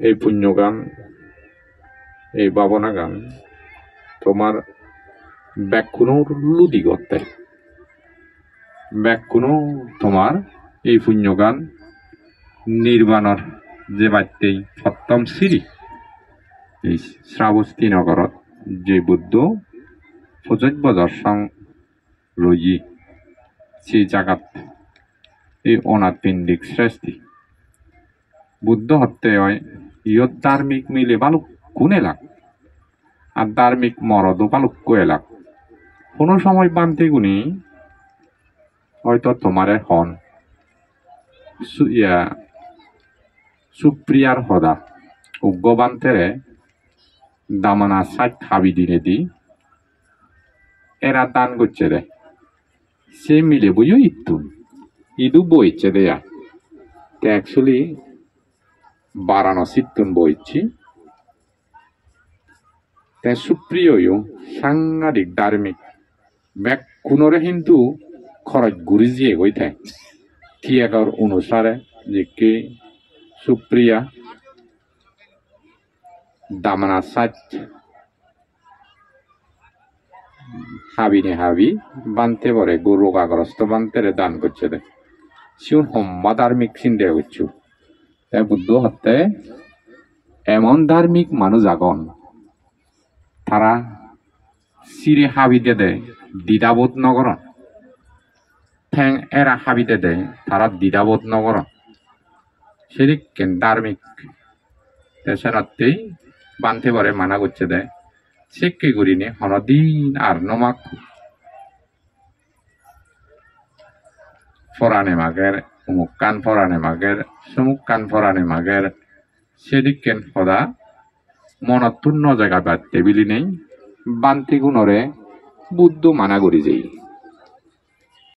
এই পুণ্যগান এই ভাবনা গান তোমার ব্যাকুণর লুদি করতে ব্যাকুণও তোমার এই পুণ্যগান নির্বাণর যে বাত্যেই সপ্তম সিঁড়ি এই শ্রাবস্তী নগরত যে বুদ্ধ প্রযোজ্য দর্শন রই সেই জাগাত এই অনাথ পিণ্ডিক শ্রেষ্ঠী বুদ্ধ হত্যে হয় ইয়ত ধার্মিক মিলে বালুক কোন এলাক আর ধার্মিক মরদও বালুক্য এলাক কোনো সময় বানতে গুনি হয়তো তোমারে হন সুপ্রিয়ার হদা উগ্র বান্তেরে দামানা সাইট হাবি দিনে দি এরা দান করছে রে সে মিলে বইও ইদু বইছে দেয়া অ্যাকচুয়ালি বারাণসীতুন বইছি তে সুপ্রিয় সাংঘাতিক ধার্মিক ব্যাক কোনরে কিন্তু খরচ ঘুরি দিয়ে গই থাকে থিয়েটার অনুসারে যে কে সুপ্রিয়া দামানা সাজ হাবিনে হাবি বানতে পারে গরু রোগাগ্রস্ত বানতে দান করছে দে সিউন হম্মা ধার্মিক চিন্তা করছু তাই বুদ্ধ হত্যে এমন ধার্মিক মানুষ আগন তারা সিরে হাবিতে দেয় দ্বিধাবোধ নগরণ ঠ্যাং এরা হাবিতে দেয় তারা দ্বিধাবোধ নগরণ সেদিক কেন ধার্মিক দেশেরাতেই বানতে পারে মানা করছে দেয় সেকে করিনি হনদিন আর নমাক ফরানে মাগের অমুক কান ফরানে মাগের সমুক কান ফরানে মাগের সেদিক কেন সদা মনতুন্ন জায়গা বাদ টেবিলি নেই বান্তি গুণরে বুদ্ধ মানা করি যাই